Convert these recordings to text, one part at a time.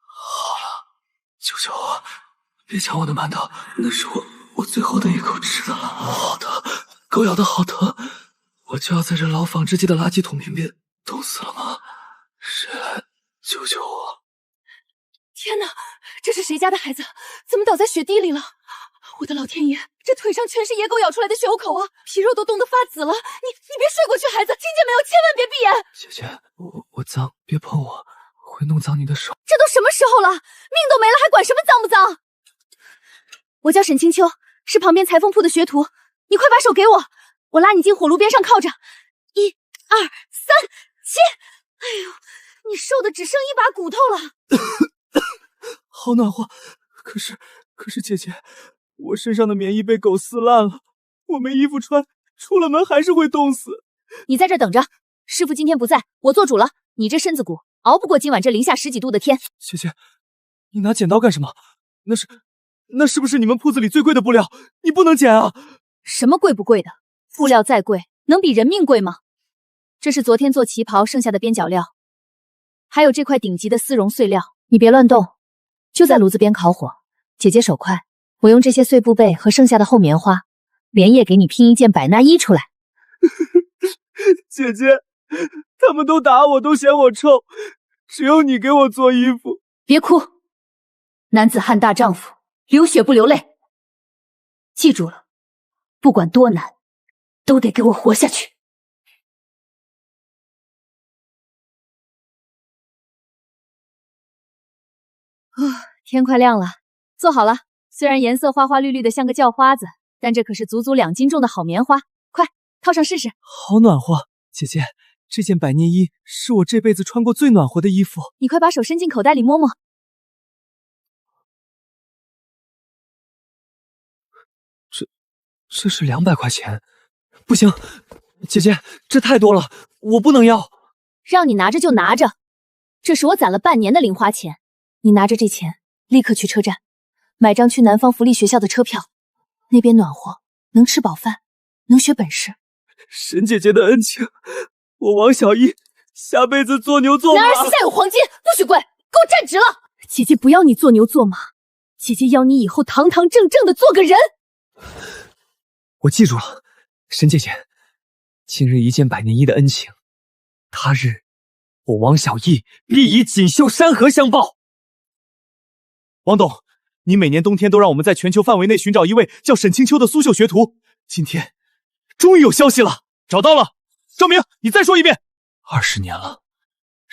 好了，救救我！别抢我的馒头，那是我最后的一口吃的了。好疼，狗咬的好疼！我就要在这牢纺织机的垃圾桶边边冻死了吗？谁来救救我？天哪，这是谁家的孩子？怎么倒在雪地里了？我的老天爷，这腿上全是野狗咬出来的血口啊，皮肉都冻得发紫了。你别睡过去，孩子，听见没有？千万别闭眼。姐姐，我脏，别碰我，会弄脏你的手。这都什么时候了，命都没了，还管什么脏不脏？我叫沈清秋，是旁边裁缝铺的学徒。你快把手给我，我拉你进火炉边上靠着。1、2、3、起！哎呦，你瘦的只剩一把骨头了。好暖和，可是姐姐，我身上的棉衣被狗撕烂了，我没衣服穿，出了门还是会冻死。你在这等着，师傅今天不在，我做主了。你这身子骨熬不过今晚这零下10几度的天。姐姐，你拿剪刀干什么？那是不是你们铺子里最贵的布料？你不能剪啊！什么贵不贵的？布料再贵，能比人命贵吗？这是昨天做旗袍剩下的边角料，还有这块顶级的丝绒碎料。你别乱动，就在炉子边烤火。姐姐手快，我用这些碎布被和剩下的厚棉花，连夜给你拼一件百纳衣出来。姐姐，他们都打我，都嫌我臭，只有你给我做衣服。别哭，男子汉大丈夫，流血不流泪。记住了，不管多难，都得给我活下去。天快亮了，做好了。虽然颜色花花绿绿的像个叫花子，但这可是足足2斤重的好棉花。快套上试试。好暖和，姐姐，这件百年衣是我这辈子穿过最暖和的衣服。你快把手伸进口袋里摸摸。这是200块钱，不行，姐姐，这太多了，我不能要。让你拿着就拿着，这是我攒了半年的零花钱。你拿着这钱，立刻去车站买张去南方福利学校的车票，那边暖和，能吃饱饭，能学本事。沈姐姐的恩情，我王小艺下辈子做牛做马。男儿膝下有黄金，不许跪，给我站直了！姐姐不要你做牛做马，姐姐要你以后堂堂正正的做个人。我记住了，沈姐姐，今日一见百年衣的恩情，他日我王小艺必以锦绣山河相报。王董，你每年冬天都让我们在全球范围内寻找一位叫沈清秋的苏绣学徒，今天终于有消息了，找到了。赵明，你再说一遍。20年了，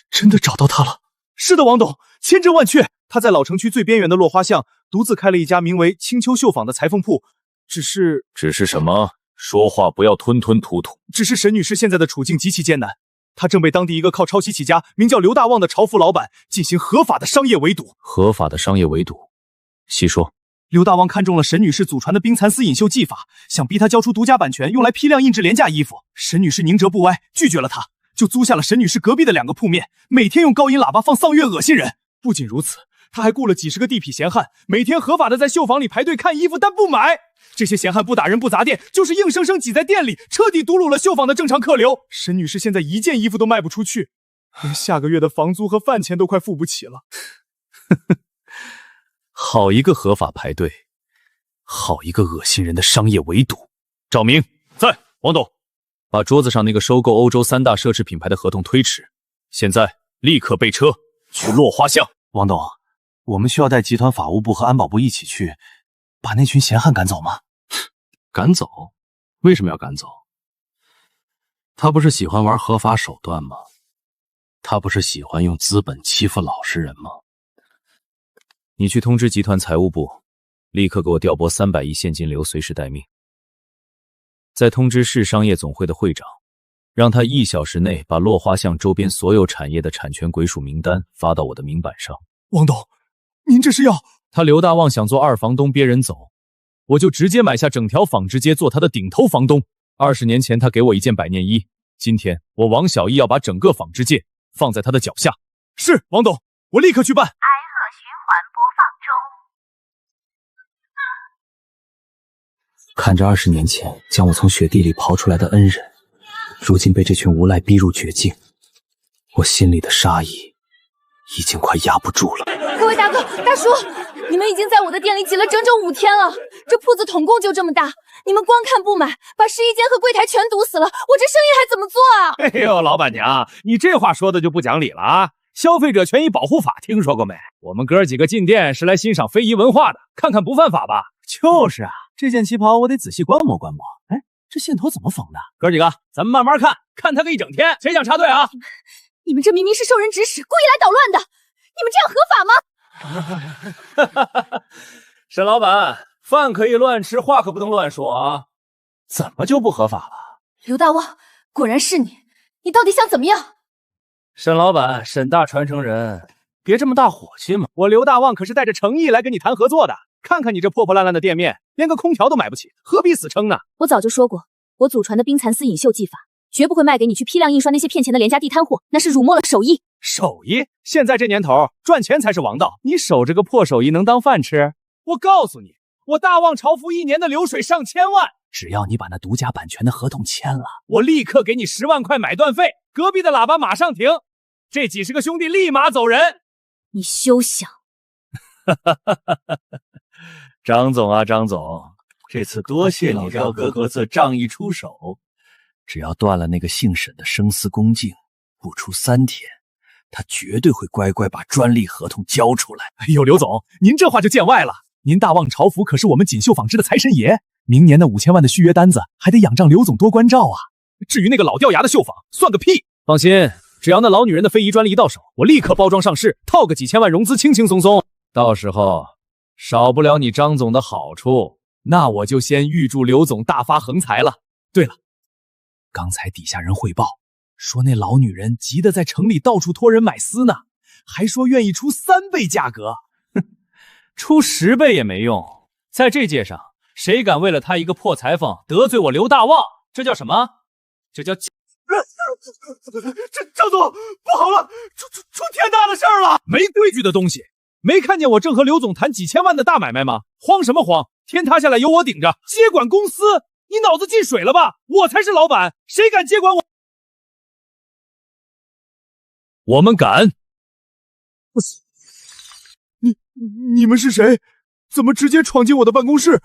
真的找到他了。是的，王董，千真万确，他在老城区最边缘的落花巷独自开了一家名为清秋绣坊的裁缝铺。只是什么？说话不要吞吞吐吐。只是沈女士现在的处境极其艰难，她正被当地一个靠抄袭起家、名叫刘大旺的潮服老板进行合法的商业围堵。合法的商业围堵？细说。刘大旺看中了沈女士祖传的冰蚕丝引绣技法，想逼她交出独家版权，用来批量印制廉价衣服。沈女士宁折不歪，拒绝了他，就租下了沈女士隔壁的2个铺面，每天用高音喇叭放丧乐恶心人。不仅如此，他还雇了几10个地痞闲汉，每天合法的在绣坊里排队看衣服，但不买。这些闲汉不打人不砸店，就是硬生生挤在店里，彻底堵堵了绣坊的正常客流。沈女士现在一件衣服都卖不出去，连下个月的房租和饭钱都快付不起了。好一个合法排队，好一个恶心人的商业围堵。赵明在，王董，把桌子上那个收购欧洲3大奢侈品牌的合同推迟，现在立刻备车去落花巷。王董，我们需要带集团法务部和安保部一起去，把那群闲汉赶走吗？赶走？为什么要赶走？他不是喜欢玩合法手段吗？他不是喜欢用资本欺负老实人吗？你去通知集团财务部，立刻给我调拨300亿现金流，随时待命。再通知市商业总会的会长，让他1小时内把落花巷周边所有产业的产权归属名单发到我的明板上。王董，您这是要……他刘大旺想做2房东憋人走，我就直接买下整条纺织街做他的顶头房东。20年前他给我一件百年衣，今天我王小艺要把整个纺织界放在他的脚下。是，王董，我立刻去办。哀乐循环播放中。看着20年前将我从雪地里刨出来的恩人，如今被这群无赖逼入绝境，我心里的杀意已经快压不住了。各位大哥、大叔，你们已经在我的店里挤了整整5天了，这铺子统共就这么大，你们光看不买，把试衣间和柜台全堵死了，我这生意还怎么做啊？哎呦，老板娘，你这话说的就不讲理了啊！消费者权益保护法听说过没？我们哥几个进店是来欣赏非遗文化的，看看不犯法吧？就是啊，这件旗袍我得仔细观摩观摩。哎，这线头怎么缝的？哥几个，咱们慢慢看，看他个一整天。谁想插队啊？你们这明明是受人指使，故意来捣乱的，你们这样合法吗？沈老板，饭可以乱吃，话可不能乱说啊！怎么就不合法了？刘大旺，果然是你，你到底想怎么样？沈老板，沈大传承人，别这么大火气嘛！我刘大旺可是带着诚意来跟你谈合作的。看看你这破破烂烂的店面，连个空调都买不起，何必死撑呢？我早就说过，我祖传的冰蚕丝隐绣技法，绝不会卖给你去批量印刷那些骗钱的廉价地摊货，那是辱没了手艺。手艺？现在这年头，赚钱才是王道。你守着个破手艺能当饭吃？我告诉你，我大旺潮服1年的流水上千万，只要你把那独家版权的合同签了，我立刻给你10万块买断费，隔壁的喇叭马上停，这几十个兄弟立马走人。你休想！张总啊，张总，这次多谢你高哥哥这仗义出手。只要断了那个姓沈的生死恭敬，不出3天，他绝对会乖乖把专利合同交出来。哎呦，刘总，您这话就见外了。您大旺潮服可是我们锦绣纺织的财神爷，明年的5000万的续约单子还得仰仗刘总多关照啊。至于那个老掉牙的绣坊，算个屁！放心，只要那老女人的非遗专利一到手，我立刻包装上市，套个几千万融资，轻轻松松。到时候少不了你张总的好处，那我就先预祝刘总大发横财了。对了，刚才底下人汇报说那老女人急得在城里到处托人买丝呢，还说愿意出3倍价格。哼，出10倍也没用，在这界上，谁敢为了他一个破裁缝得罪我刘大旺？这叫什么？这叫……张总，不好了，出天大的事儿了！没规矩的东西！没看见我正和刘总谈几千万的大买卖吗？慌什么慌？天塌下来有我顶着，接管公司，你脑子进水了吧？我才是老板，谁敢接管我？我们敢！你们是谁？怎么直接闯进我的办公室？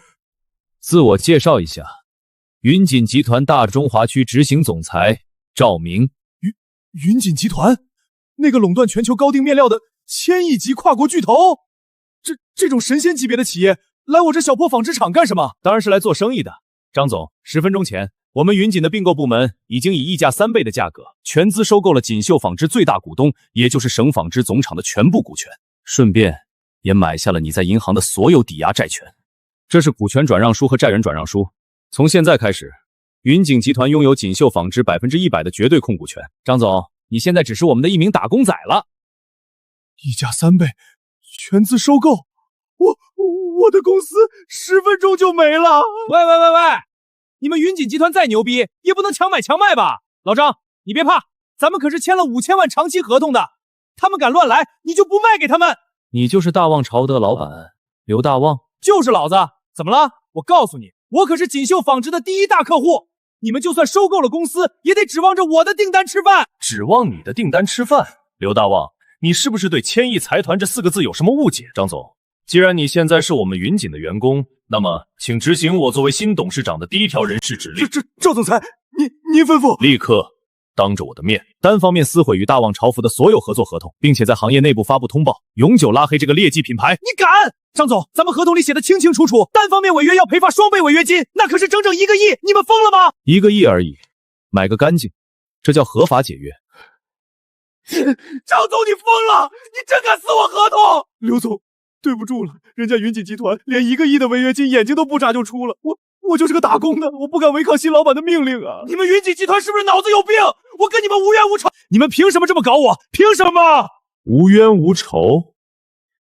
自我介绍一下，云锦集团大中华区执行总裁赵明。云锦集团，那个垄断全球高定面料的1000亿级跨国巨头，这种神仙级别的企业来我这小破纺织厂干什么？当然是来做生意的。张总，10分钟前，我们云锦的并购部门已经以溢价3倍的价格全资收购了锦绣纺织最大股东，也就是省纺织总厂的全部股权，顺便也买下了你在银行的所有抵押债权。这是股权转让书和债权转让书。从现在开始，云锦集团拥有锦绣纺织100%的绝对控股权。张总，你现在只是我们的一名打工仔了。溢价3倍，全资收购，我的公司10分钟就没了！喂，你们云锦集团再牛逼，也不能强买强卖吧？老张，你别怕，咱们可是签了5000万长期合同的，他们敢乱来，你就不卖给他们。你就是大旺潮德老板刘大旺？就是老子，怎么了？我告诉你，我可是锦绣纺织的第1大客户，你们就算收购了公司，也得指望着我的订单吃饭。指望你的订单吃饭？刘大旺，你是不是对千亿财团这4个字有什么误解？张总，既然你现在是我们云锦的员工，那么请执行我作为新董事长的第1条人事指令。赵总裁，您吩咐。立刻当着我的面单方面撕毁与大旺潮服的所有合作合同，并且在行业内部发布通报，永久拉黑这个劣迹品牌。你敢？张总，咱们合同里写的清清楚楚，单方面违约要赔罚2倍违约金，那可是整整1个亿，你们疯了吗？1个亿而已，买个干净，这叫合法解约。张总，你疯了！你真敢撕我合同？刘总，对不住了，人家云锦集团连1个亿的违约金眼睛都不眨就出了，我就是个打工的，我不敢违抗新老板的命令啊！你们云锦集团是不是脑子有病？我跟你们无冤无仇，你们凭什么这么搞我？凭什么？无冤无仇？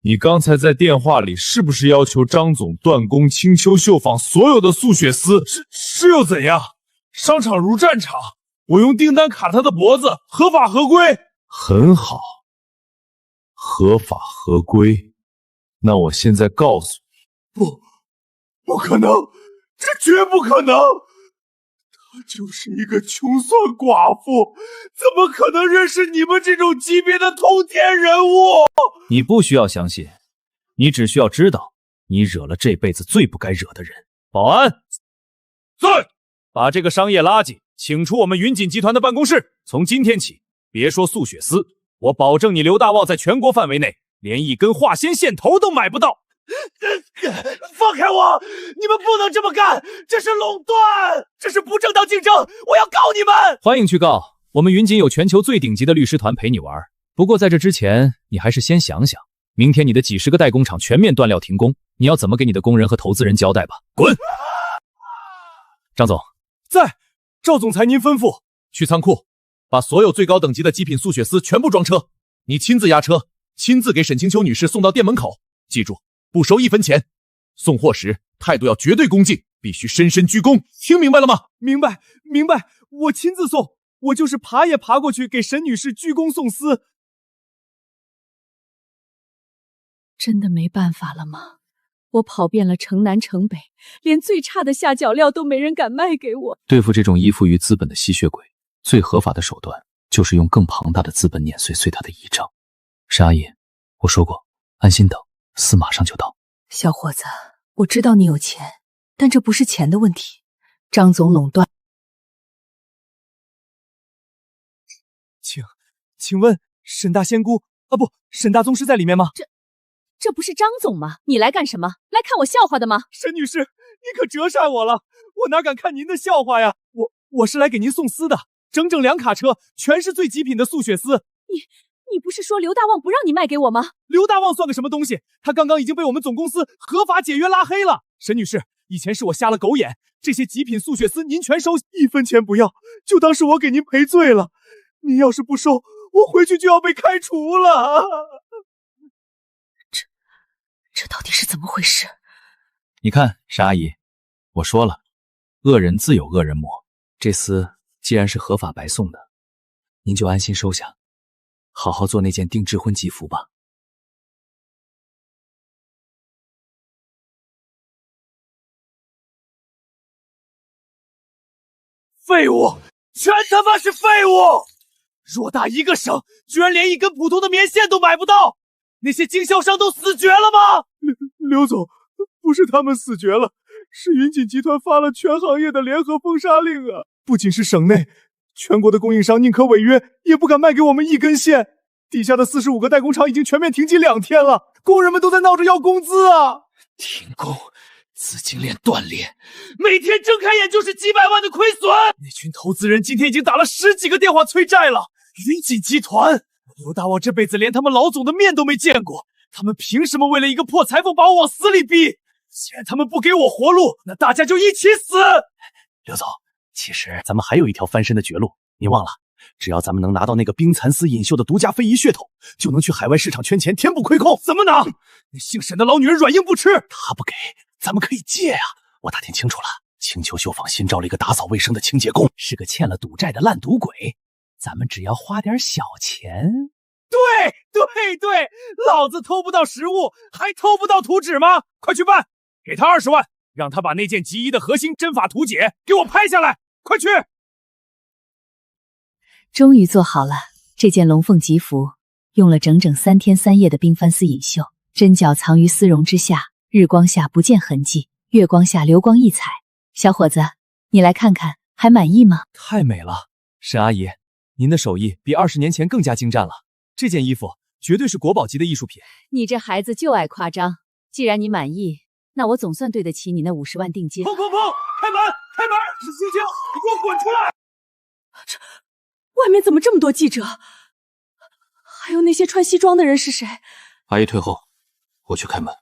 你刚才在电话里是不是要求张总断供青丘绣坊所有的素血丝？是又怎样？商场如战场，我用订单卡他的脖子，合法合规。很好，合法合规。那我现在告诉你，不可能，这绝不可能！就是一个穷酸寡妇，怎么可能认识你们这种级别的通天人物？你不需要相信，你只需要知道，你惹了这辈子最不该惹的人。保安，在，把这个商业垃圾请出我们云锦集团的办公室。从今天起，别说素血丝，我保证你刘大旺在全国范围内连一根化纤线头都买不到。放开我！你们不能这么干，这是垄断，这是不正当竞争，我要告你们！欢迎去告，我们云锦有全球最顶级的律师团陪你玩。不过在这之前，你还是先想想，明天你的几十个代工厂全面断料停工，你要怎么给你的工人和投资人交代吧？滚！张总，在，赵总裁您吩咐。去仓库，把所有最高等级的极品素血丝全部装车，你亲自押车，亲自给沈清秋女士送到店门口。记住，不收1分钱。送货时态度要绝对恭敬，必须深深鞠躬，听明白了吗？明白，明白，我亲自送。我就是爬也爬过去给沈女士鞠躬送丝。真的没办法了吗？我跑遍了城南城北，连最差的下脚料都没人敢卖给我。对付这种依附于资本的吸血鬼，最合法的手段就是用更庞大的资本碾碎他的倚仗。沈阿姨，我说过，安心等，丝马上就到。小伙子，我知道你有钱，但这不是钱的问题。张总垄断。请问沈大仙姑啊，不，沈大宗师在里面吗？这不是张总吗？你来干什么？来看我笑话的吗？沈女士，你可折煞我了，我哪敢看您的笑话呀？我是来给您送丝的，整整2卡车，全是最极品的素血丝。你不是说刘大旺不让你卖给我吗？刘大旺算个什么东西？他刚刚已经被我们总公司合法解约拉黑了。沈女士，以前是我瞎了狗眼，这些极品素血丝您全收，1分钱不要，就当是我给您赔罪了。您要是不收，我回去就要被开除了。这到底是怎么回事？你看，沈阿姨，我说了，恶人自有恶人磨。这丝既然是合法白送的，您就安心收下，好好做那件定制婚吉服吧。废物，全他妈是废物！偌大一个省，居然连一根普通的棉线都买不到，那些经销商都死绝了吗？刘总，不是他们死绝了，是云锦集团发了全行业的联合封杀令啊！不仅是省内，全国的供应商宁可违约，也不敢卖给我们一根线。底下的45个代工厂已经全面停机2天了，工人们都在闹着要工资啊！停工，资金链断裂，每天睁开眼就是几百万的亏损。那群投资人今天已经打了10几个电话催债了。云锦集团，刘大旺这辈子连他们老总的面都没见过，他们凭什么为了一个破裁缝把我往死里逼？既然他们不给我活路，那大家就一起死！刘总，其实咱们还有一条翻身的绝路，你忘了？只要咱们能拿到那个冰蚕丝隐秀的独家非遗血统，就能去海外市场圈钱，填补亏空。怎么拿？那姓沈的老女人软硬不吃，她不给，咱们可以借呀。我打听清楚了，青丘绣坊新招了一个打扫卫生的清洁工，是个欠了赌债的烂赌鬼。咱们只要花点小钱。对，老子偷不到实物，还偷不到图纸吗？快去办，给他20万，让他把那件极一的核心针法图解给我拍下来，快去！终于做好了这件龙凤吉服，用了整整3天3夜的冰帆丝隐绣，针脚藏于丝绒之下，日光下不见痕迹，月光下流光溢彩。小伙子，你来看看，还满意吗？太美了，沈阿姨，您的手艺比20年前更加精湛了。这件衣服绝对是国宝级的艺术品。你这孩子就爱夸张，既然你满意，那我总算对得起你那50万定金。砰！开门！沈青青，你给我滚出来！外面怎么这么多记者？还有那些穿西装的人是谁？阿姨退后，我去开门。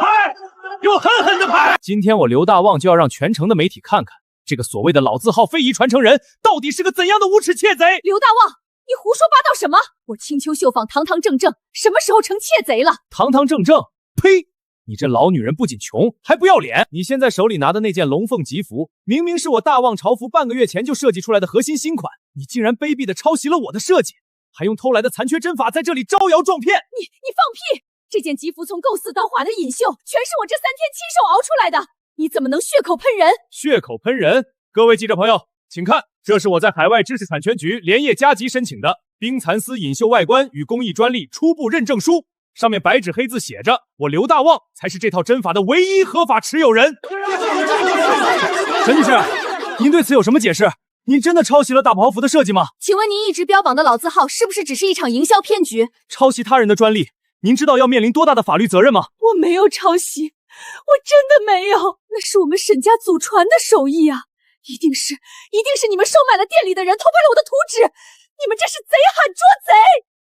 拍！给我狠狠的拍！今天我刘大旺就要让全城的媒体看看，这个所谓的老字号非遗传承人到底是个怎样的无耻窃贼！刘大旺，你胡说八道什么？我青丘绣坊堂堂正正，什么时候成窃贼了？堂堂正正？呸！你这老女人不仅穷，还不要脸！你现在手里拿的那件龙凤吉服，明明是我大旺朝服半个月前就设计出来的核心新款，你竟然卑鄙的抄袭了我的设计，还用偷来的残缺针法在这里招摇撞骗！你放屁！这件吉服从构思到画的隐绣，全是我这3天亲手熬出来的，你怎么能血口喷人？血口喷人！各位记者朋友，请看，这是我在海外知识产权局连夜加急申请的冰蚕丝隐绣外观与工艺专利初步认证书，上面白纸黑字写着，我刘大旺才是这套针法的唯一合法持有人。陈女士，您对此有什么解释？您真的抄袭了大袍服的设计吗？请问您一直标榜的老字号是不是只是一场营销骗局？抄袭他人的专利，您知道要面临多大的法律责任吗？我没有抄袭，我真的没有，那是我们沈家祖传的手艺啊！一定是你们收买了店里的人，偷拍了我的图纸，你们这是贼喊捉贼！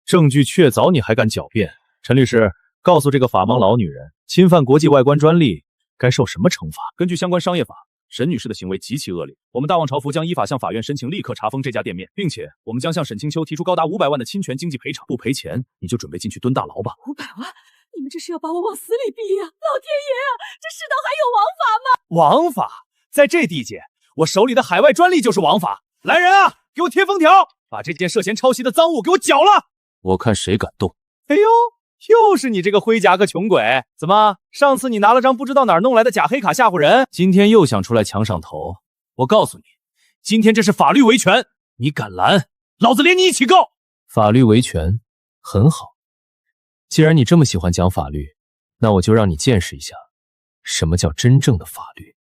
证据确凿，你还敢狡辩？陈律师，告诉这个法盲老女人，侵犯国际外观专利该受什么惩罚？根据相关商业法，沈女士的行为极其恶劣，我们大旺潮服将依法向法院申请立刻查封这家店面，并且我们将向沈清秋提出高达500万的侵权经济赔偿，不赔钱你就准备进去蹲大牢吧。500万？你们这是要把我往死里逼呀！老天爷啊，这世道还有王法吗？王法？在这地界，我手里的海外专利就是王法。来人啊，给我贴封条，把这件涉嫌抄袭的赃物给我缴了。我看谁敢动。哎呦，又是你这个灰夹克穷鬼！怎么，上次你拿了张不知道哪儿弄来的假黑卡吓唬人，今天又想出来抢上头？我告诉你，今天这是法律维权，你敢拦，老子连你一起告！法律维权很好，既然你这么喜欢讲法律，那我就让你见识一下什么叫真正的法律。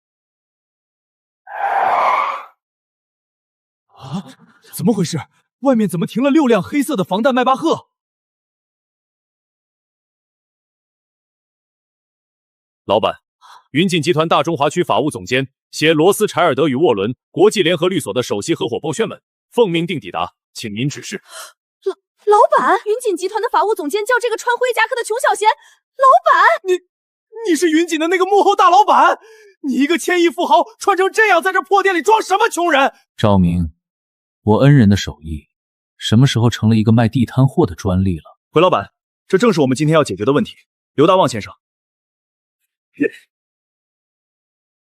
啊，怎么回事？外面怎么停了6辆黑色的防弹迈巴赫？老板，云锦集团大中华区法务总监携罗斯柴尔德与沃伦国际联合律所的首席合伙剥削们奉命定抵达，请您指示。老板，云锦集团的法务总监叫这个穿灰夹克的穷小闲。老板，你是云锦的那个幕后大老板？你一个千亿富豪穿成这样，在这破店里装什么穷人？赵明，我恩人的手艺什么时候成了一个卖地摊货的专利了？回老板，这正是我们今天要解决的问题。刘大旺先生，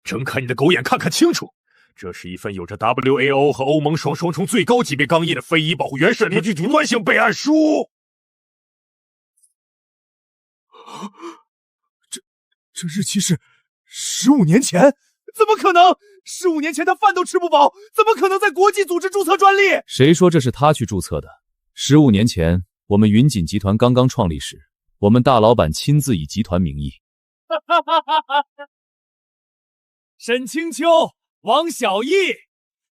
睁开你的狗眼，看看清楚，这是一份有着 WAO 和欧盟双重最高级别钢印的非遗保护原始林具主观性备案书。这日期是15年前？怎么可能？15年前他饭都吃不饱，怎么可能在国际组织注册专利？谁说这是他去注册的？15年前，我们云锦集团刚刚创立时，我们大老板亲自以集团名义。沈清秋、王小艺，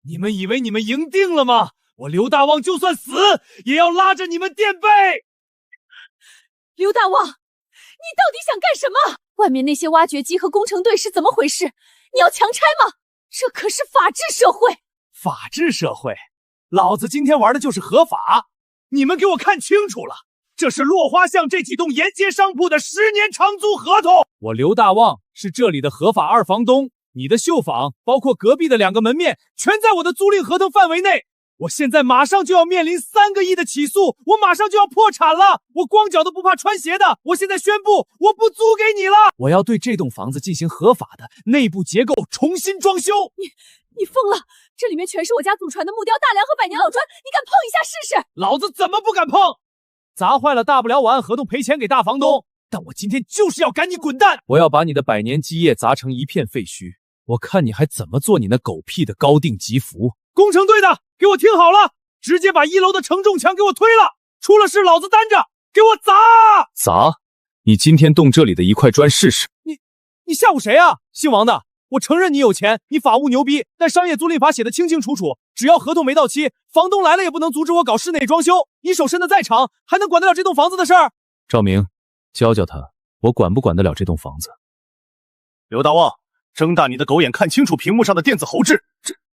你们以为你们赢定了吗？我刘大旺就算死，也要拉着你们垫背！刘大旺，你到底想干什么？外面那些挖掘机和工程队是怎么回事？你要强拆吗？这可是法治社会！法治社会？老子今天玩的就是合法！你们给我看清楚了，这是落花巷这几栋沿街商铺的10年长租合同。我刘大旺是这里的合法2房东，你的绣坊，包括隔壁的2个门面，全在我的租赁合同范围内。我现在马上就要面临3个亿的起诉，我马上就要破产了。我光脚都不怕穿鞋的，我现在宣布，我不租给你了。我要对这栋房子进行合法的内部结构重新装修。你疯了！这里面全是我家祖传的木雕大梁和百年老砖，你敢碰一下试试？老子怎么不敢碰？砸坏了大不了我按合同赔钱给大房东，但我今天就是要赶你滚蛋！我要把你的100年基业砸成一片废墟，我看你还怎么做你那狗屁的高定吉服！工程队的，给我听好了，直接把1楼的承重墙给我推了，出了事老子担着，给我砸！砸？你今天动这里的一块砖试试。你吓唬谁啊？姓王的，我承认你有钱，你法务牛逼，但商业租赁法写的清清楚楚，只要合同没到期，房东来了也不能阻止我搞室内装修。你手伸的再长，还能管得了这栋房子的事儿？赵明，教教他，我管不管得了这栋房子？刘大旺，睁大你的狗眼，看清楚屏幕上的电子侯志。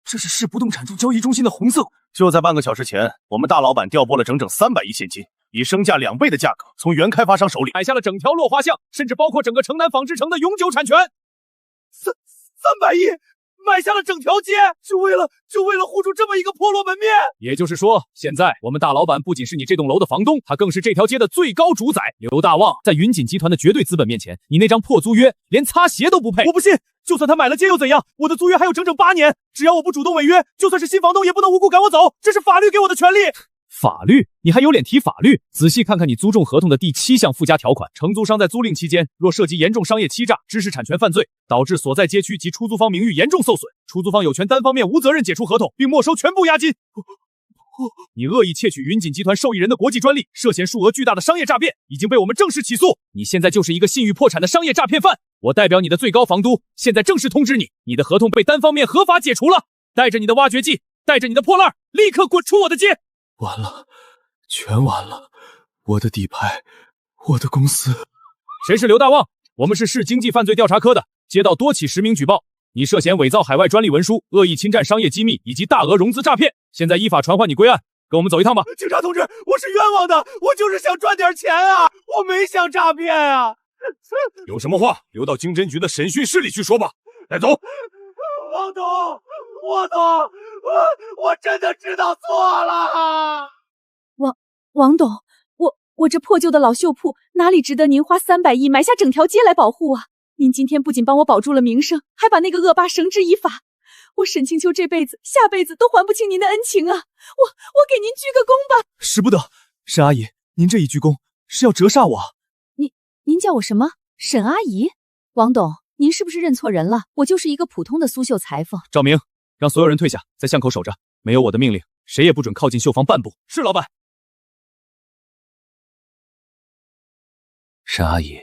这是市不动产交易中心的红色。就在半个小时前，我们大老板调拨了整整300亿现金，以身价2倍的价格从原开发商手里买下了整条落花巷，甚至包括整个城南纺织城的永久产权。300亿买下了整条街，就为了护住这么一个破落门面。也就是说，现在我们大老板不仅是你这栋楼的房东，他更是这条街的最高主宰。刘大旺，在云锦集团的绝对资本面前，你那张破租约连擦鞋都不配。我不信，就算他买了街又怎样？我的租约还有整整8年，只要我不主动违约，就算是新房东也不能无故赶我走，这是法律给我的权利。法律？你还有脸提法律？仔细看看你租仲合同的第7项附加条款，承租商在租赁期间，若涉及严重商业欺诈、知识产权犯罪，导致所在街区及出租方名誉严重受损，出租方有权单方面无责任解除合同，并没收全部押金。你恶意窃取云锦集团受益人的国际专利，涉嫌数额巨大的商业诈骗，已经被我们正式起诉。你现在就是一个信誉破产的商业诈骗犯。我代表你的最高房督，现在正式通知你，你的合同被单方面合法解除了。带着你的挖掘机，带着你的破烂，立刻滚出我的街！完了，全完了！我的底牌，我的公司。谁是刘大旺？我们是市经济犯罪调查科的，接到多起实名举报，你涉嫌伪造海外专利文书、恶意侵占商业机密以及大额融资诈骗，现在依法传唤你归案，跟我们走一趟吧。警察同志，我是冤枉的，我就是想赚点钱啊，我没想诈骗啊。有什么话留到经侦局的审讯室里去说吧。来，走。王董，我懂，我真的知道错了。王董，我这破旧的老绣铺哪里值得您花300亿买下整条街来保护啊？您今天不仅帮我保住了名声，还把那个恶霸绳之以法。我沈清秋这辈子、下辈子都还不清您的恩情啊！我给您鞠个躬吧。使不得，沈阿姨，您这一鞠躬是要折煞我。您叫我什么？沈阿姨？王董，您是不是认错人了？我就是一个普通的苏绣裁缝。赵明，让所有人退下，在巷口守着，没有我的命令，谁也不准靠近绣房半步。是，老板。沈阿姨，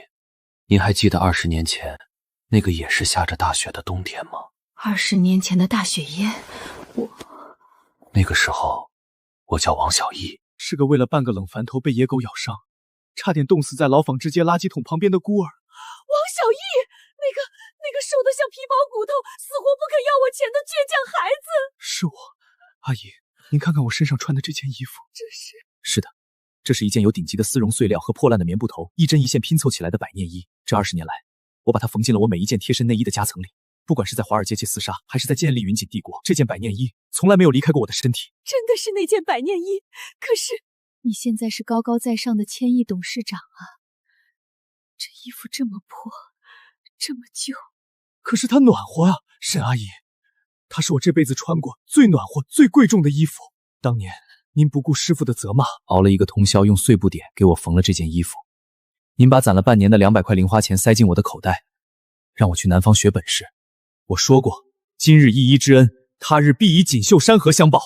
您还记得20年前那个也是下着大雪的冬天吗？20年前的大雪夜，那个时候我叫王小艺，是个为了半个冷饭头被野狗咬伤，差点冻死在老纺织街垃圾桶旁边的孤儿。王小艺，那个瘦得像皮包骨头、死活不肯要我钱的倔强孩子。是我，阿姨，您看看我身上穿的这件衣服，是的，这是一件由顶级的丝绒碎料和破烂的棉布头一针一线拼凑起来的百年衣。这20年来，我把它缝进了我每一件贴身内衣的夹层里。不管是在华尔街切厮杀，还是在建立云锦帝国，这件百年衣从来没有离开过我的身体。真的是那件百年衣，可是你现在是高高在上的千亿董事长啊，这衣服这么破，这么旧，可是它暖和啊，沈阿姨，它是我这辈子穿过最暖和、最贵重的衣服。当年您不顾师傅的责骂，熬了一个通宵，用碎布点给我缝了这件衣服。您把攒了半年的200块零花钱塞进我的口袋，让我去南方学本事。我说过，今日一衣之恩，他日必以锦绣山河相报。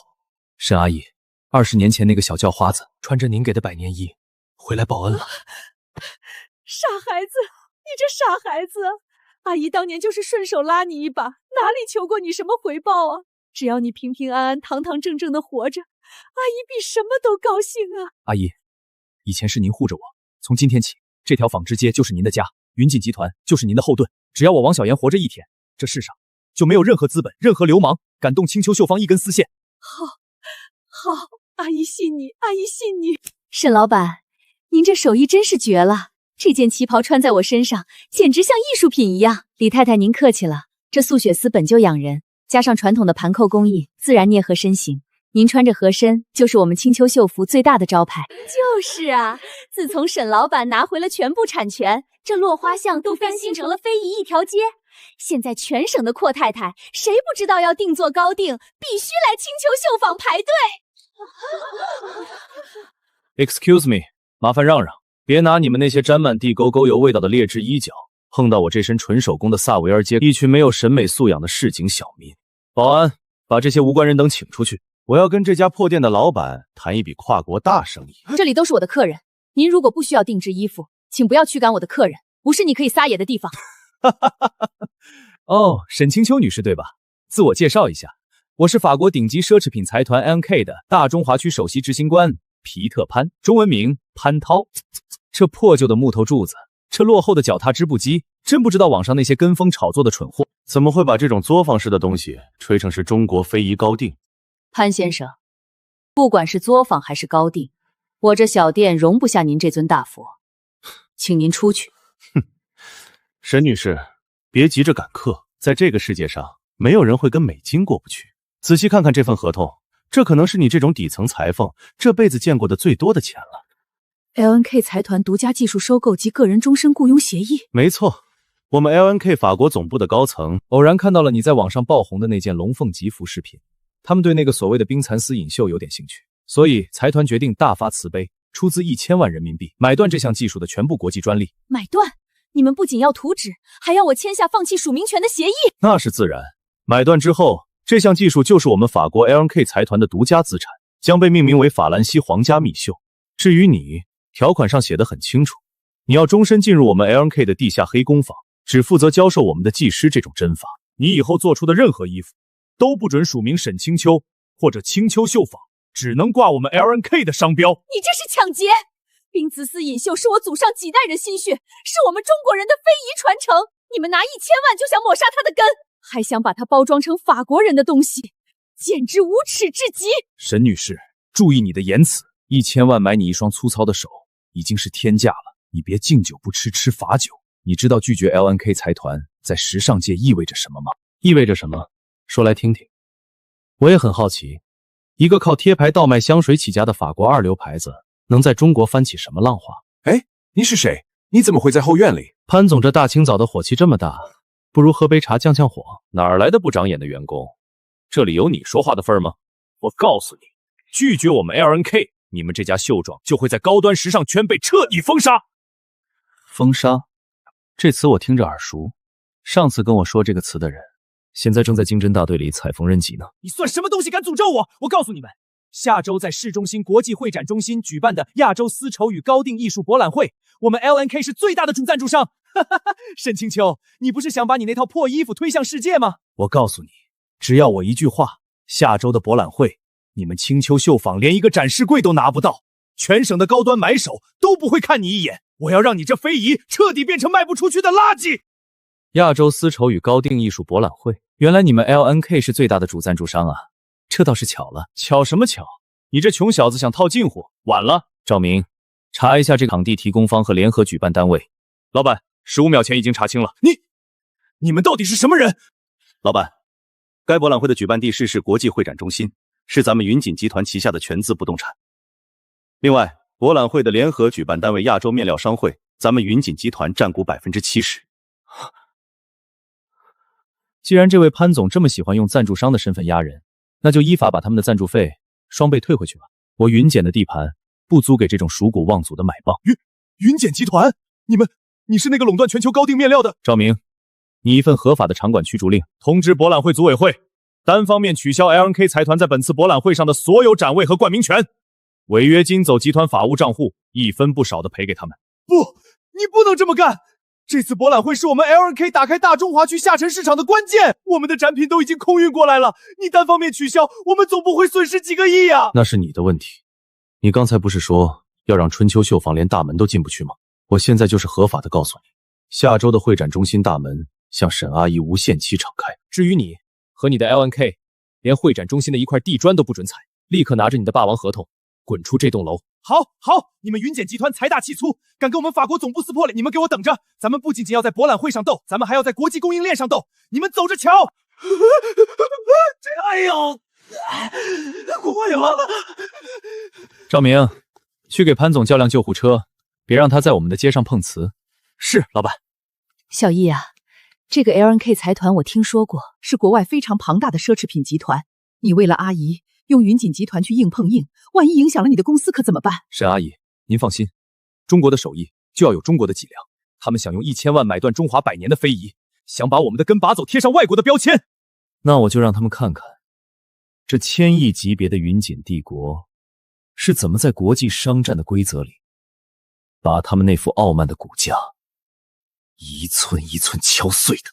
沈阿姨，20年前那个小叫花子穿着您给的百年衣回来报恩了。傻孩子，你这傻孩子！阿姨当年就是顺手拉你一把，哪里求过你什么回报啊？只要你平平安安、堂堂正正的活着，阿姨比什么都高兴啊！阿姨，以前是您护着我，从今天起，这条纺织街就是您的家，云锦集团就是您的后盾。只要我王小岩活着一天，这世上就没有任何资本、任何流氓敢动青丘绣坊一根丝线。好，阿姨信你，阿姨信你。沈老板，您这手艺真是绝了，这件旗袍穿在我身上，简直像艺术品一样。李太太，您客气了，这素雪丝本就养人，加上传统的盘扣工艺，自然捏合身形。您穿着合身，就是我们青丘绣服最大的招牌。就是啊，自从沈老板拿回了全部产权，这落花巷都翻新成了非遗一条街。现在全省的阔太太，谁不知道要定做高定，必须来青丘绣坊排队。Excuse me， 麻烦让让，别拿你们那些沾满地沟沟油味道的劣质衣角碰到我这身纯手工的萨维尔街一群没有审美素养的市井小民。保安，把这些无关人等请出去，我要跟这家破店的老板谈一笔跨国大生意。这里都是我的客人，您如果不需要定制衣服，请不要驱赶我的客人，不是你可以撒野的地方。哦，沈清秋女士对吧？自我介绍一下，我是法国顶级奢侈品财团 ANK 的大中华区首席执行官皮特潘，中文名潘涛。这破旧的木头柱子，这落后的脚踏织布机，真不知道网上那些跟风炒作的蠢货怎么会把这种作坊式的东西吹成是中国非遗高定。潘先生，不管是作坊还是高定，我这小店容不下您这尊大佛，请您出去。哼，沈女士，别急着赶客，在这个世界上，没有人会跟美金过不去。仔细看看这份合同，这可能是你这种底层裁缝这辈子见过的最多的钱了。LNK 财团独家技术收购及个人终身雇佣协议。没错，我们 LNK 法国总部的高层偶然看到了你在网上爆红的那件龙凤吉服饰品，他们对那个所谓的冰蚕丝锦绣有点兴趣，所以财团决定大发慈悲，出资1000万人民币买断这项技术的全部国际专利。买断？你们不仅要图纸，还要我签下放弃署名权的协议？那是自然。买断之后，这项技术就是我们法国 LNK 财团的独家资产，将被命名为法兰西皇家秘绣。至于你，条款上写得很清楚，你要终身进入我们 LNK 的地下黑工坊，只负责教授我们的技师这种针法。你以后做出的任何衣服，都不准署名沈清秋或者清秋绣坊，只能挂我们 LNK 的商标。你这是抢劫！冰姿丝锦绣是我祖上几代人心血，是我们中国人的非遗传承。你们拿1000万就想抹杀它的根，还想把它包装成法国人的东西，简直无耻至极！沈女士，注意你的言辞。1000万买你一双粗糙的手，已经是天价了。你别敬酒不吃吃罚酒。你知道拒绝 LNK 财团在时尚界意味着什么吗？意味着什么？说来听听。我也很好奇，一个靠贴牌倒卖香水起家的法国二流牌子，能在中国翻起什么浪花？哎，你是谁？你怎么会在后院里？潘总这大清早的火气这么大，不如喝杯茶降降火。哪儿来的不长眼的员工？这里有你说话的份儿吗？我告诉你，拒绝我们 LNK， 你们这家绣庄就会在高端时尚圈被彻底封杀。封杀？这词我听着耳熟，上次跟我说这个词的人，现在正在竞争大队里踩缝纫机呢。你算什么东西敢诅咒我？我告诉你们，下周在市中心国际会展中心举办的亚洲丝绸与高定艺术博览会，我们 LNK 是最大的主赞助商。沈清秋，你不是想把你那套破衣服推向世界吗？我告诉你，只要我一句话，下周的博览会，你们青丘绣坊连一个展示柜都拿不到，全省的高端买手都不会看你一眼。我要让你这非遗彻底变成卖不出去的垃圾。亚洲丝绸与高定艺术博览会，原来你们 LNK 是最大的主赞助商啊，这倒是巧了。巧什么巧？你这穷小子想套近乎，晚了。赵明，查一下这个场地提供方和联合举办单位。老板，15秒前已经查清了。你们到底是什么人？老板，该博览会的举办地是国际会展中心，是咱们云锦集团旗下的全资不动产。另外，博览会的联合举办单位亚洲面料商会，咱们云锦集团占股70%。既然这位潘总这么喜欢用赞助商的身份压人，那就依法把他们的赞助费双倍退回去吧。我云锦的地盘不租给这种蜀古望族的买棒。云锦集团，你是那个垄断全球高定面料的？赵明，你一份合法的场馆驱逐令，通知博览会组委会，单方面取消 LNK 财团在本次博览会上的所有展位和冠名权，违约金走集团法务账户，1分不少的赔给他们。不，你不能这么干！这次博览会是我们 LNK 打开大中华区下沉市场的关键，我们的展品都已经空运过来了，你单方面取消，我们总不会损失几个亿呀！那是你的问题。你刚才不是说要让春秋绣坊连大门都进不去吗？我现在就是合法的告诉你，下周的会展中心大门向沈阿姨无限期敞开。至于你和你的 LNK， 连会展中心的一块地砖都不准踩，立刻拿着你的霸王合同滚出这栋楼！好，你们云锦集团财大气粗，敢跟我们法国总部撕破脸，你们给我等着！咱们不仅要在博览会上斗，咱们还要在国际供应链上斗，你们走着瞧！哎呦，快了！赵明，去给潘总叫辆救护车，别让他在我们的街上碰瓷。是，老板。小易啊，这个 LNK 财团我听说过，是国外非常庞大的奢侈品集团。你为了阿姨用云锦集团去硬碰硬，万一影响了你的公司可怎么办？沈阿姨，您放心，中国的手艺就要有中国的脊梁。他们想用1000万买断中华100年的非遗，想把我们的根拔走，贴上外国的标签。那我就让他们看看，这1000亿级别的云锦帝国是怎么在国际商战的规则里，把他们那副傲慢的骨架一寸一寸敲碎的。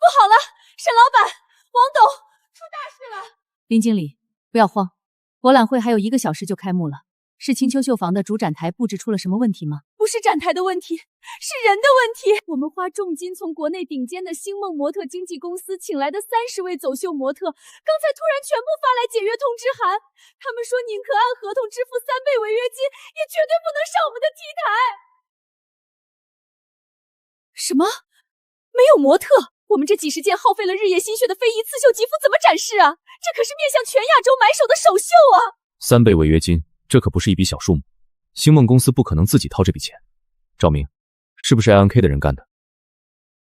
不好了，沈老板，王董，出大事了！林经理，不要慌，博览会还有1个小时就开幕了。是青丘绣坊的主展台布置出了什么问题吗？不是展台的问题，是人的问题。我们花重金从国内顶尖的星梦模特经纪公司请来的30位走秀模特，刚才突然全部发来解约通知函，他们说宁可按合同支付3倍违约金，也绝对不能上我们的 T 台。什么？没有模特？我们这几十件耗费了日夜心血的非遗刺绣吉服怎么展示啊？这可是面向全亚洲买手的首秀啊！3倍违约金，这可不是一笔小数目，星梦公司不可能自己掏这笔钱。赵明，是不是 LNK 的人干的？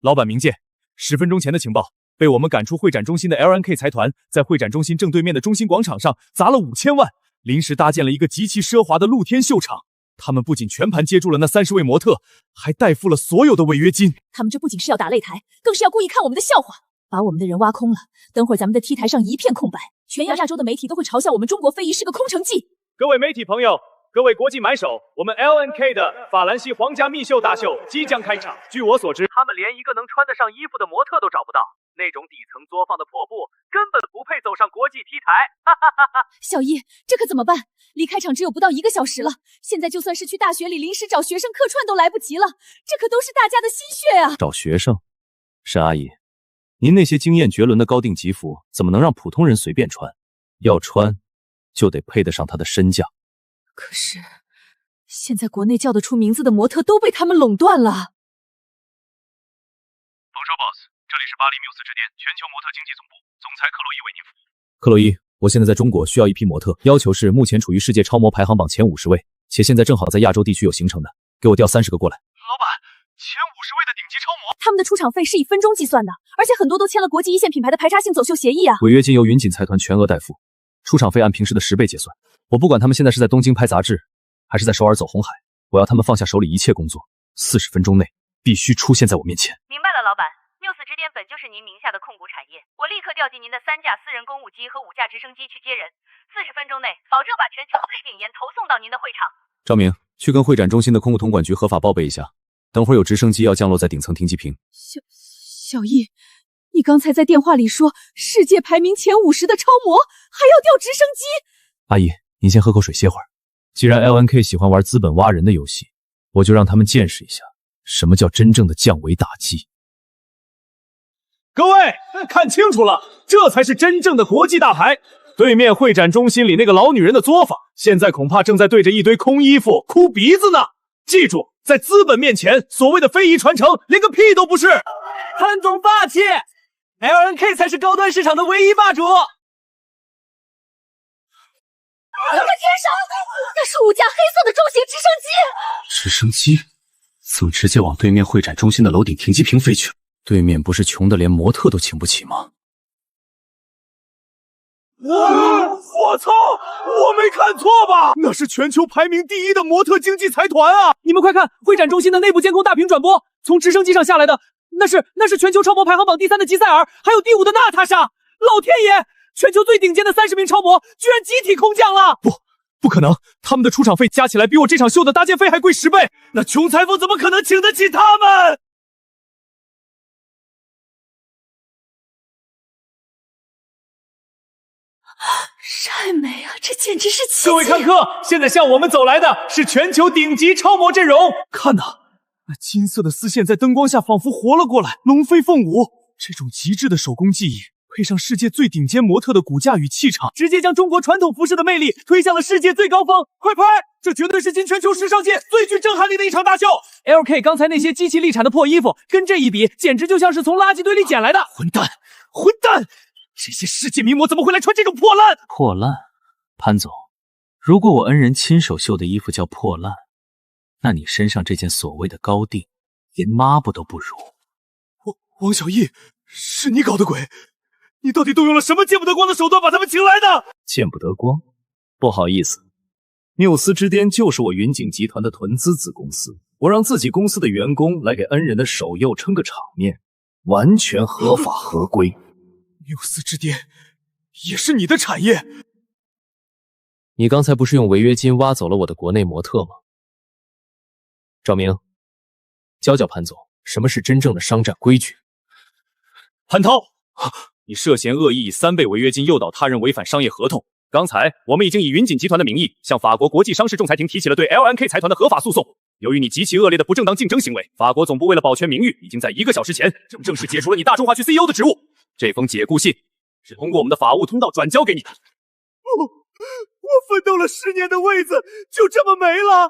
老板明鉴，10分钟前的情报，被我们赶出会展中心的 LNK 财团，在会展中心正对面的中心广场上砸了5000万，临时搭建了一个极其奢华的露天秀场。他们不仅全盘接住了那30位模特，还代付了所有的违约金。他们这不仅是要打擂台，更是要故意看我们的笑话，把我们的人挖空了。等会儿咱们的 T 台上一片空白，全亚洲的媒体都会嘲笑我们中国非遗是个空城计。各位媒体朋友，各位国际买手，我们 LNK 的法兰西皇家蜜秀大秀即将开场。据我所知，他们连一个能穿得上衣服的模特都找不到，那种底层作坊的破布根本不配走上国际 T 台。哈哈哈哈！小易，这可怎么办？离开场只有不到1个小时了，现在就算是去大学里临时找学生客串都来不及了，这可都是大家的心血啊！找学生？沈阿姨，您那些惊艳绝伦的高定吉服怎么能让普通人随便穿？要穿就得配得上他的身价。可是现在国内叫得出名字的模特都被他们垄断了。丰收 boss， 这里是巴黎缪斯之巅全球模特经纪总部，总裁克洛伊为您服务。克洛伊，我现在在中国需要一批模特，要求是目前处于世界超模排行榜前50位，且现在正好在亚洲地区有行程的，给我调30个过来。老板，前50位的顶级超模，他们的出场费是以分钟计算的，而且很多都签了国际一线品牌的排他性走秀协议啊。违约金由云锦财团全额代付，出场费按平时的10倍结算。我不管他们现在是在东京拍杂志，还是在首尔走红海，我要他们放下手里一切工作，40分钟内必须出现在我面前。明白了，老板。缪斯之巅本就是您名下的控股产业，我立刻调集您的3架私人公务机和5架直升机去接人，40分钟内保证把全球最顶研投送到您的会场。赵明，去跟会展中心的空务统管局合法报备一下，等会儿有直升机要降落在顶层停机坪。小易，你刚才在电话里说世界排名前50的超模还要调直升机？阿姨，您先喝口水歇会儿。既然 LNK 喜欢玩资本挖人的游戏，我就让他们见识一下什么叫真正的降维打击。各位看清楚了，这才是真正的国际大牌。对面会展中心里那个老女人的作坊，现在恐怕正在对着一堆空衣服哭鼻子呢。记住，在资本面前，所谓的非遗传承连个屁都不是。潘总霸气 ，LNK 才是高端市场的唯一霸主。我的天上，那是5架黑色的中型直升机！直升机怎么直接往对面会展中心的楼顶停机坪飞去？对面不是穷的连模特都请不起吗？我操！我没看错吧？那是全球排名第1的模特经纪财团啊！你们快看，会展中心的内部监控大屏转播，从直升机上下来的，那是全球超模排行榜第3的吉塞尔，还有第5的娜塔莎。老天爷！全球最顶尖的30名超模居然集体空降了！不可能，他们的出场费加起来比我这场秀的搭建费还贵10倍，那穷裁缝怎么可能请得起他们？晒美啊，这简直是奇迹！各位看客，现在向我们走来的是全球顶级超模阵容，看呐，那金色的丝线在灯光下仿佛活了过来，龙飞凤舞，这种极致的手工技艺。配上世界最顶尖模特的骨架与气场，直接将中国传统服饰的魅力推向了世界最高峰！快拍！这绝对是今全球时尚界最具震撼力的一场大秀 ！LK 刚才那些机器力产的破衣服，跟这一比，简直就像是从垃圾堆里捡来的！混蛋！混蛋！这些世界名模怎么会来穿这种破烂？破烂？潘总，如果我恩人亲手绣的衣服叫破烂，那你身上这件所谓的高定，连抹布都不如。王小艺，是你搞的鬼！你到底动用了什么见不得光的手段把他们请来的？见不得光？不好意思，缪斯之巅就是我云锦集团的屯资子公司，我让自己公司的员工来给恩人的手釉撑个场面，完全合法合规。缪斯之巅也是你的产业？你刚才不是用违约金挖走了我的国内模特吗？赵明，教教潘总什么是真正的商战规矩。潘涛，你涉嫌恶意以3倍违约金诱导他人违反商业合同。刚才我们已经以云锦集团的名义向法国国际商事仲裁庭提起了对 LNK 财团的合法诉讼。由于你极其恶劣的不正当竞争行为，法国总部为了保全名誉，已经在1个小时前正式解除了你大中华区 CEO 的职务。这封解雇信是通过我们的法务通道转交给你的。我奋斗了10年的位子就这么没了？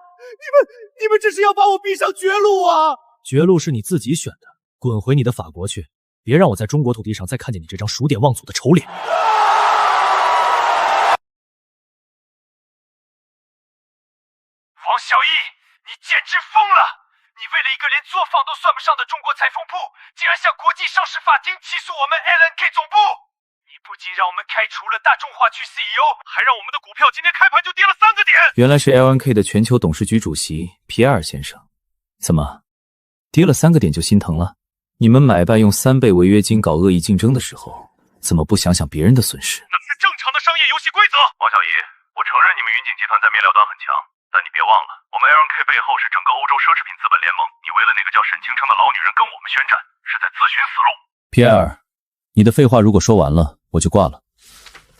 你们这是要把我逼上绝路啊！绝路是你自己选的，滚回你的法国去，别让我在中国土地上再看见你这张数典忘祖的丑脸。王小艺，你简直疯了！你为了一个连作坊都算不上的中国裁缝铺，竟然向国际上市法庭起诉我们 LNK 总部！你不仅让我们开除了大中华区 CEO， 还让我们的股票今天开盘就跌了3个点。原来是 LNK 的全球董事局主席皮埃尔先生，怎么跌了3个点就心疼了？你们买办用3倍违约金搞恶意竞争的时候，怎么不想想别人的损失？那是正常的商业游戏规则。王小姨，我承认你们云锦集团在面料端很强，但你别忘了，我们 LNK 背后是整个欧洲奢侈品资本联盟。你为了那个叫沈清称的老女人跟我们宣战，是在自寻死路。皮埃尔，你的废话如果说完了，我就挂了。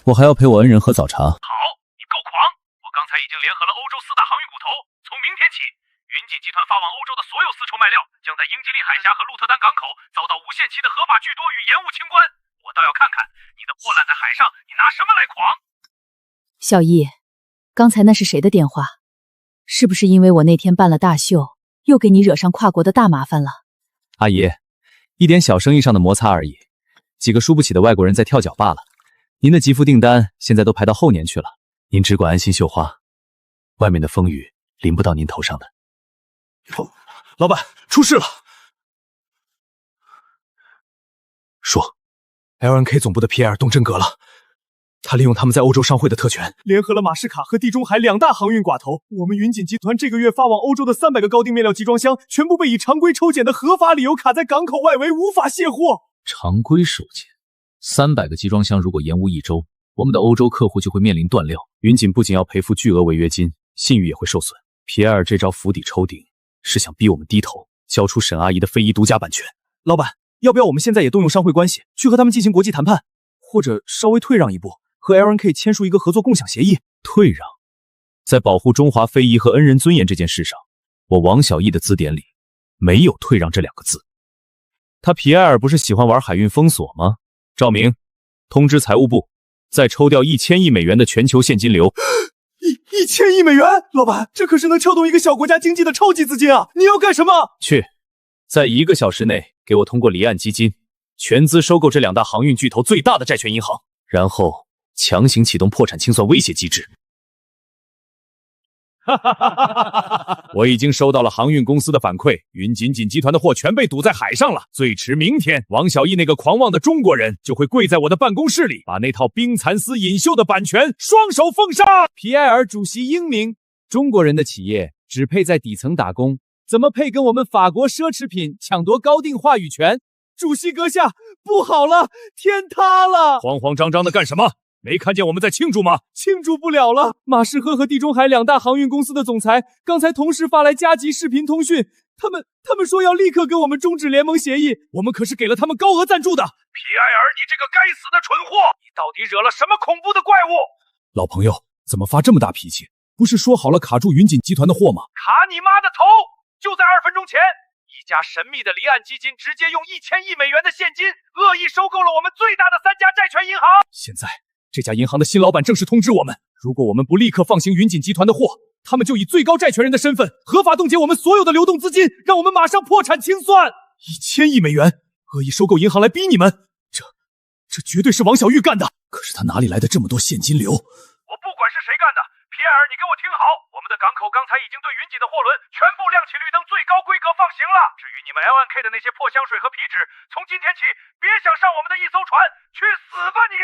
我还要陪我恩人喝早茶。好，你够狂！我刚才已经联合了欧洲4大航运股头，从明天起，云锦集团发往欧洲的所有丝绸卖料将在英吉利海峡和鹿特丹港口遭到无限期的合法拒多与延误清关。我倒要看看你的破烂在海上，你拿什么来狂？小易，刚才那是谁的电话？是不是因为我那天办了大秀，又给你惹上跨国的大麻烦了？阿姨，一点小生意上的摩擦而已，几个输不起的外国人在跳脚罢了。您的极副订单现在都排到后年去了，您只管安心绣花，外面的风雨淋不到您头上的。老板，出事了！说 ，LNK 总部的皮埃尔动真格了。他利用他们在欧洲商会的特权，联合了马士卡和地中海2大航运寡头。我们云锦集团这个月发往欧洲的300个高定面料集装箱，全部被以常规抽检的合法理由卡在港口外围，无法卸货。常规收检，300个集装箱如果延误1周，我们的欧洲客户就会面临断料。云锦不仅要赔付巨额违约金，信誉也会受损。皮埃尔这招釜底抽鼎，是想逼我们低头，交出沈阿姨的非遗独家版权。老板，要不要我们现在也动用商会关系，去和他们进行国际谈判，或者稍微退让一步？和 LNK 签署一个合作共享协议。退让，在保护中华非遗和恩人尊严这件事上，我王小义的字典里没有退让这2个字。他皮埃尔不是喜欢玩海运封锁吗？赵明，通知财务部，再抽调1000亿美元的全球现金流。1000亿美元，老板，这可是能撬动一个小国家经济的超级资金啊！你要干什么？去，在1个小时内给我通过离岸基金全资收购这2大航运巨头最大的债权银行，然后强行启动破产清算威胁机制。我已经收到了航运公司的反馈，云锦集团的货全被堵在海上了。最迟明天，王小义那个狂妄的中国人就会跪在我的办公室里，把那套冰蚕丝锦绣的版权双手奉上。皮埃尔主席英明，中国人的企业只配在底层打工，怎么配跟我们法国奢侈品抢夺高定话语权？主席阁下，不好了，天塌了！慌慌张张的干什么？没看见我们在庆祝吗？庆祝不了了！马士赫和地中海2大航运公司的总裁刚才同时发来加急视频通讯，他们说要立刻跟我们终止联盟协议，我们可是给了他们高额赞助的。皮埃尔，你这个该死的蠢货，你到底惹了什么恐怖的怪物？老朋友，怎么发这么大脾气？不是说好了卡住云锦集团的货吗？卡你妈的头！就在2分钟前，一家神秘的离岸基金直接用1000亿美元的现金恶意收购了我们最大的3家债权银行。现在这家银行的新老板正式通知我们，如果我们不立刻放行云锦集团的货，他们就以最高债权人的身份合法冻结我们所有的流动资金，让我们马上破产清算。1000亿美元，恶意收购银行来逼你们，这绝对是王小玉干的。可是他哪里来的这么多现金流？我不管是谁干的，皮埃尔，你给我听好，我们的港口刚才已经对云锦的货轮全部亮起绿灯，最高规格放行了。至于你们 LNK 的那些破香水和皮纸，从今天起别想上我们的一艘船，去死吧你！